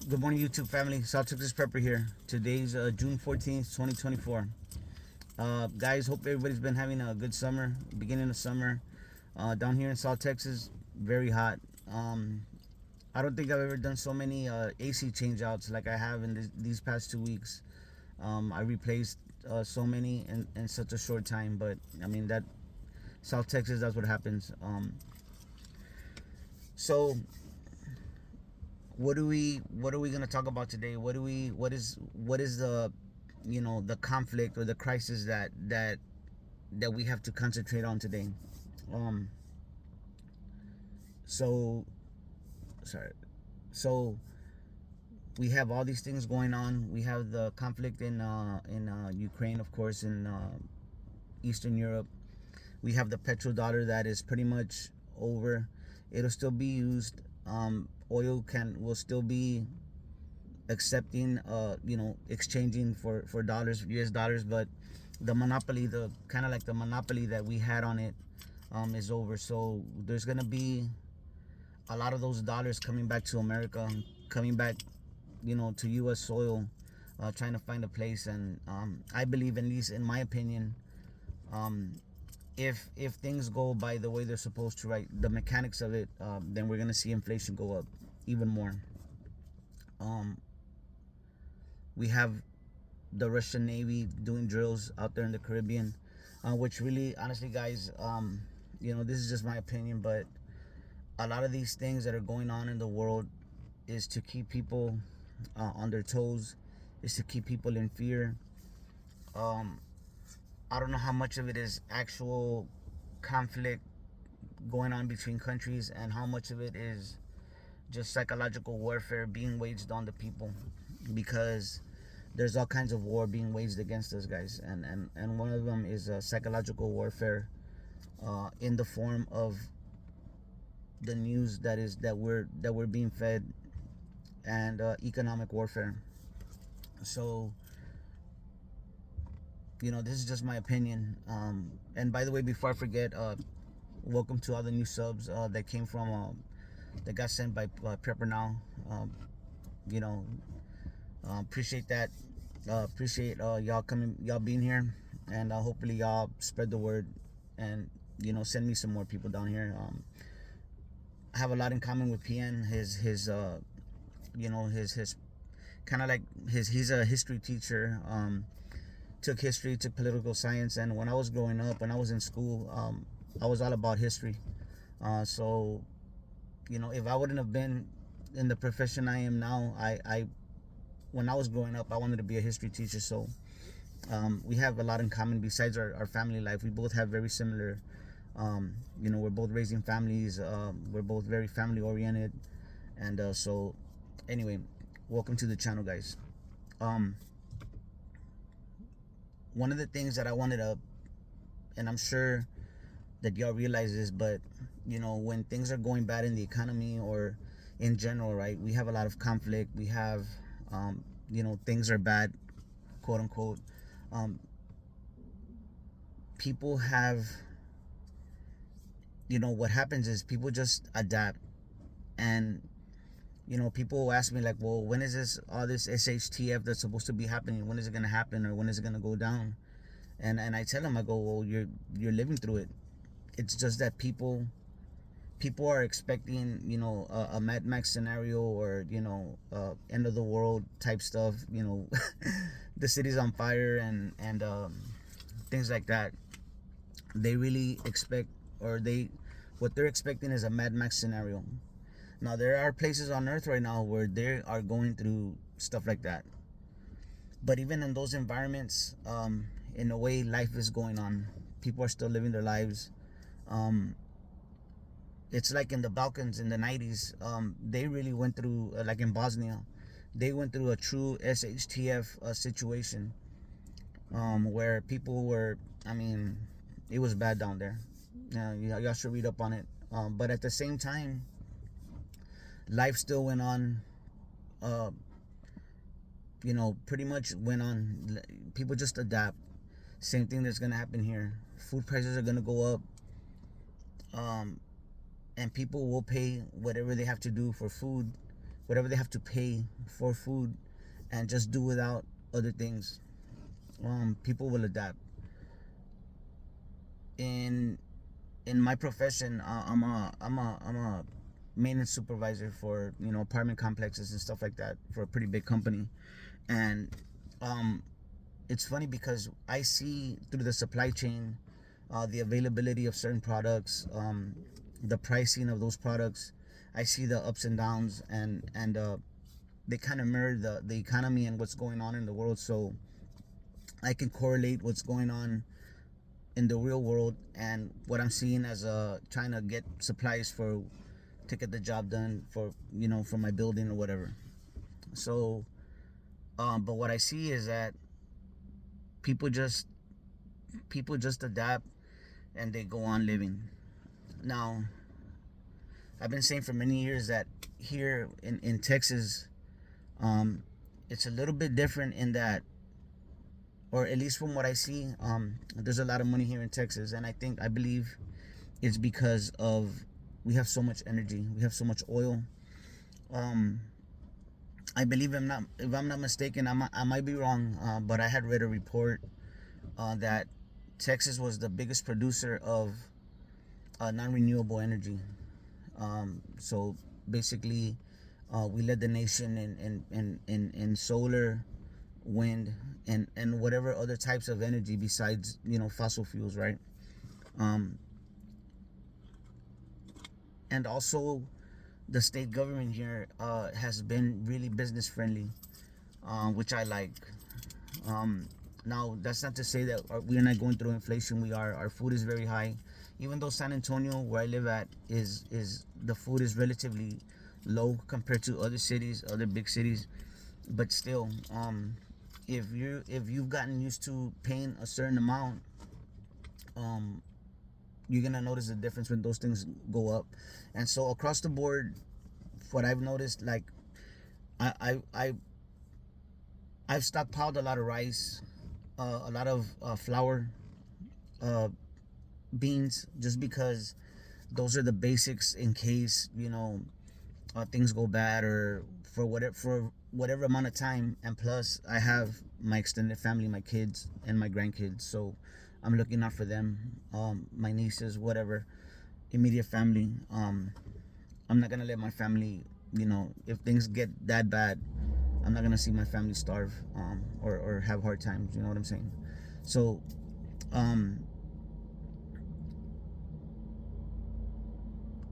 Good morning, YouTube family. South Texas Prepper here. Today's June 14th, 2024. Guys, hope everybody's been having a good summer, beginning of summer. Down here in South Texas, very hot. I don't think I've ever done so many AC changeouts like I have in these past 2 weeks. I replaced so many in such a short time, but I mean, that South Texas, that's what happens. So what are we gonna talk about today? What is the the conflict or the crisis that we have to concentrate on today? Um, so sorry. So we have all these things going on. We have the conflict in Ukraine, of course, in Eastern Europe. We have the petrodollar that is pretty much over. It'll still be used. Oil can will still be accepting exchanging for dollars, US dollars, but the monopoly, the kind of like the monopoly that we had on it, is over. So there's gonna be a lot of those dollars coming back to America, coming back to US soil, trying to find a place. And I believe, at least in my opinion, um, if things go by the way they're supposed to, right, the mechanics of it, then we're gonna see inflation go up even more. um, we have the Russian Navy doing drills out there in the Caribbean, which really, honestly, guys, this is just my opinion, but a lot of these things that are going on in the world is to keep people on their toes, is to keep people in fear. Um, I don't know how much of it is actual conflict going on between countries and how much of it is just psychological warfare being waged on the people, because there's all kinds of war being waged against us, guys, and one of them is psychological warfare, in the form of the news that we're being fed, and economic warfare. So this is just my opinion. And by the way, before I forget, welcome to all the new subs that came from that got sent by Prepper Now. um, you know Appreciate that. Appreciate y'all being here, and hopefully y'all spread the word, and send me some more people down here. I have a lot in common with PN. His kind of like his he's a history teacher. Took history, took political science, and when I was growing up, when I was in school, I was all about history. So if I wouldn't have been in the profession I am now, I when I was growing up, I wanted to be a history teacher. So we have a lot in common besides our family life. We both have very similar, we're both raising families. We're both very family oriented. And so anyway, welcome to the channel, guys. Um, One of the things that I wanted to, and I'm sure that y'all realize this, but when things are going bad in the economy or in general, right, we have a lot of conflict. We have, things are bad, quote unquote. um, People have, what happens is people just adapt. And people ask me, like, well, when is all this SHTF that's supposed to be happening, when is it going to happen, or when is it going to go down? And I tell them, I go, well, you're living through it. It's just that people are expecting, a Mad Max scenario, or end of the world type stuff. The city's on fire, and things like that. They really expect, or what they're expecting is a Mad Max scenario. Now, there are places on Earth right now where they are going through stuff like that, but even in those environments, in a way, life is going on. People are still living their lives. um, it's like in the Balkans in the 90s. They really went through, like in Bosnia, they went through a true SHTF situation, where people were, I mean, it was bad down there. Y'all should read up on it. But at the same time, life still went on. uh, Pretty much went on. People just adapt. Same thing that's gonna happen here. Food prices are gonna go up. um, and people will pay whatever they have to do for food, whatever they have to pay for food, and just do without other things. People will adapt. In in my profession, I'm a maintenance supervisor for apartment complexes and stuff like that for a pretty big company, and um, it's funny because I see through the supply chain, the availability of certain products, the pricing of those products. I see the ups and downs, and they kind of mirror the economy and what's going on in the world. So I can correlate what's going on in the real world and what I'm seeing as trying to get supplies for to get the job done for for my building or whatever. So, but what I see is that people just people just adapt and they go on living. Now, I've been saying for many years that here in Texas, um, it's a little bit different in that, or at least from what I see, there's a lot of money here in Texas, and I believe it's because of we have so much energy, we have so much oil. Um, I believe if I'm not mistaken, I might be wrong, but I had read a report that Texas was the biggest producer of non-renewable energy. So basically, we led the nation in solar, wind, and whatever other types of energy besides fossil fuels, right? Um, and also, the state government here has been really business friendly, which I like. Um, Now, that's not to say that we're not going through inflation. We are. Our food is very high, even though San Antonio, where I live at, is the food is relatively low compared to other cities, other big cities. But still, if you've gotten used to paying a certain amount, um, you're gonna notice the difference when those things go up. And so across the board, what I've noticed, like I I, I I've stockpiled a lot of rice, a lot of flour, uh, beans, just because those are the basics in case things go bad or for whatever amount of time. And plus, I have my extended family, my kids and my grandkids, so I'm looking out for them, my nieces, whatever, immediate family. I'm not gonna let my family, if things get that bad, I'm not gonna see my family starve, or have hard times. You know what I'm saying? So, um,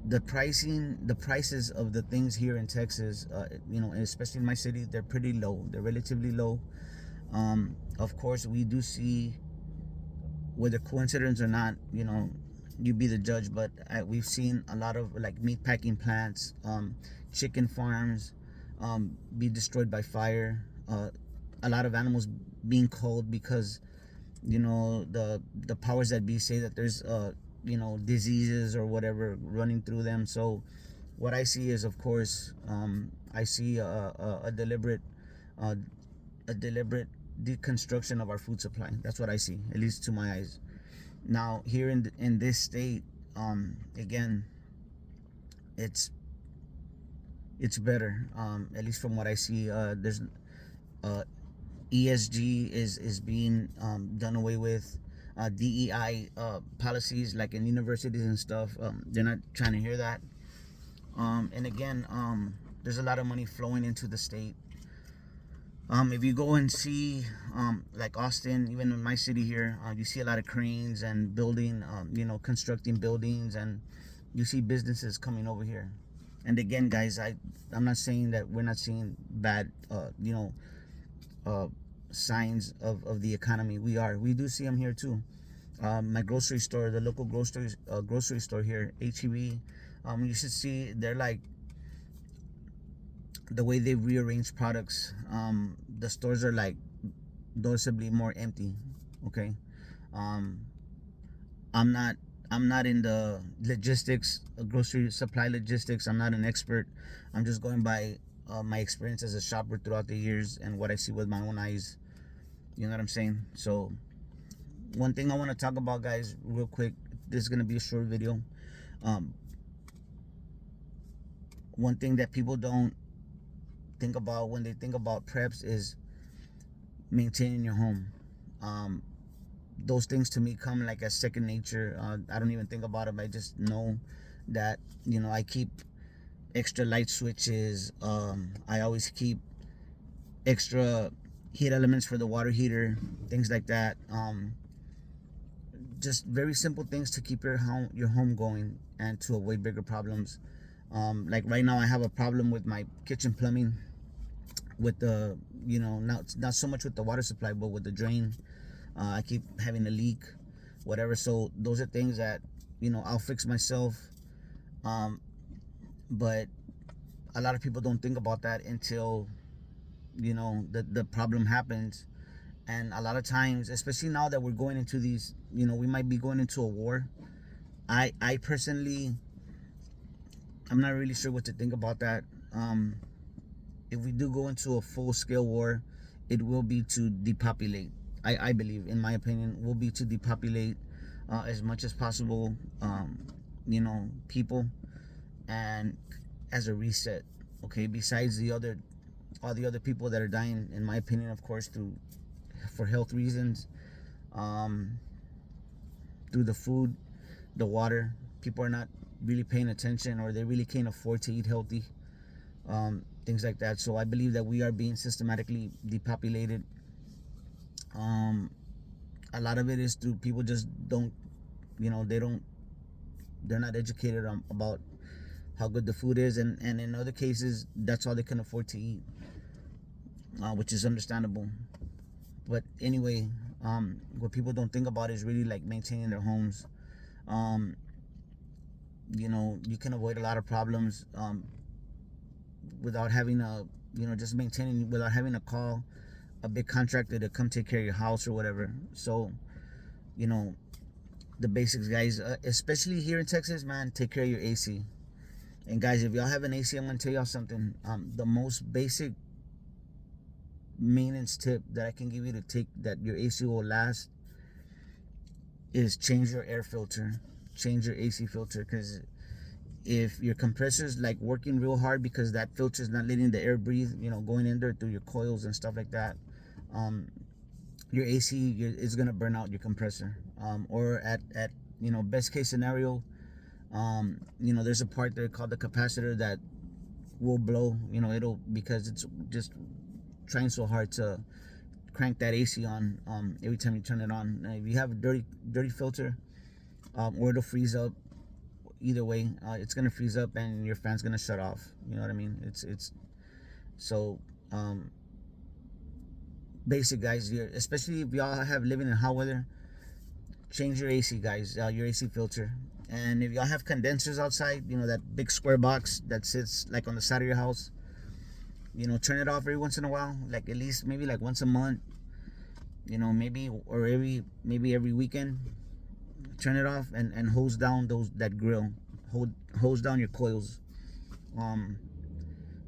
the prices of the things here in Texas, and especially in my city, they're pretty low. They're relatively low. Of course, we do see, whether coincidence or not, you be the judge. But we've seen a lot of like meat packing plants, chicken farms, be destroyed by fire. A lot of animals being culled because the powers that be say that there's diseases or whatever running through them. So what I see is, of course, I see a deliberate uh, a deliberate deconstruction of our food supply. That's what I see, at least to my eyes. Now, here in this state, again, it's it's better, at least from what I see. There's uh, ESG is being done away with. DEI policies, like in universities and stuff, they're not trying to hear that. And again, there's a lot of money flowing into the state. If you go and see, like Austin, even in my city here, you see a lot of cranes and building, constructing buildings, and you see businesses coming over here. And again, guys, I'm not saying that we're not seeing bad, uh, signs of the economy. We do see them here too. My grocery store, the local grocery store here, HEB, you should see they're like the way they rearrange products. The stores are like noticeably more empty. Okay. um i'm not I'm not in the logistics, grocery supply logistics. I'm not an expert. I'm just going by my experience as a shopper throughout the years and what I see with my own eyes. You know what I'm saying? So, one thing I want to talk about, guys, real quick. This is gonna be a short video. um One thing that people don't think about when they think about preps is maintaining your home. Those things to me come like as second nature. I don't even think about them. I just know that, I keep extra light switches. I always keep extra heat elements for the water heater, things like that. Just very simple things to keep your home going and to avoid bigger problems. Like right now, I have a problem with my kitchen plumbing, with the not so much with the water supply, but with the drain. I keep having a leak, whatever. So those are things that I'll fix myself. But a lot of people don't think about that until the problem happens. And a lot of times, especially now that we're going into these, we might be going into a war. I personally, I'm not really sure what to think about that. If we do go into a full-scale war, it will be to depopulate. I believe, in my opinion, will be to depopulate as much as possible, people, and as a reset. Okay, besides all the other people that are dying, in my opinion, of course, for health reasons, through the food, the water. People are not really paying attention, or they really can't afford to eat healthy, things like that. So I believe that we are being systematically depopulated. A lot of it is through people just don't, they're not educated about how good the food is, and in other cases, that's all they can afford to eat, which is understandable. But anyway, what people don't think about is really like maintaining their homes. You can avoid a lot of problems, without having just maintaining, without having to call a big contractor to come take care of your house or whatever. So, the basics, guys, especially here in Texas, man, take care of your AC. And guys, if y'all have an AC, I'm gonna tell y'all something. The most basic maintenance tip that I can give you to take that your AC will last is change your air filter, change your AC filter. Because if your compressor's like working real hard because that filter is not letting the air breathe, going in there through your coils and stuff like that, your AC is gonna burn out your compressor. Or at best case scenario, there's a part there called the capacitor that will blow. It'll, because it's just trying so hard to crank that AC on every time you turn it on. If you have a dirty filter, or it'll freeze up. Either way, it's gonna freeze up and your fan's gonna shut off. You know what I mean? It's so basic, guys. Especially if y'all have living in hot weather, change your AC, guys. Your AC filter. And if y'all have condensers outside, that big square box that sits like on the side of your house, turn it off every once in a while, like at least maybe like once a month, maybe, or maybe every weekend. Turn it off and hose down that grill, hose down your coils.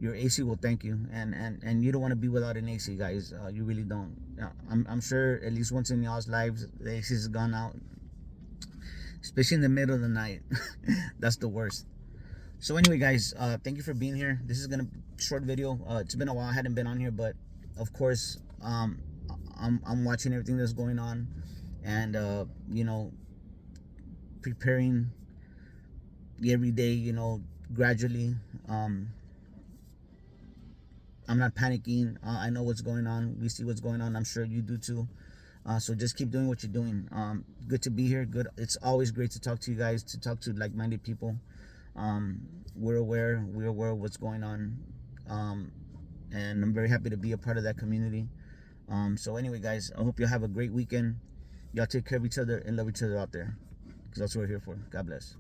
Your AC will thank you, and you don't want to be without an AC, guys. You really don't. I'm sure at least once in y'all's lives the AC has gone out, especially in the middle of the night. That's the worst. So anyway, guys, thank you for being here. This is gonna be a short video. It's been a while I hadn't been on here, but of course, I'm watching everything that's going on, and preparing every day, gradually. I'm not panicking. I know what's going on. We see what's going on. I'm sure you do too. So just keep doing what you're doing. Good to be here. Good. It's always great to talk to you guys, to talk to like-minded people. We're aware of what's going on. And I'm very happy to be a part of that community. So anyway, guys, I hope you have a great weekend. Y'all take care of each other and love each other out there, because that's what we're here for. God bless.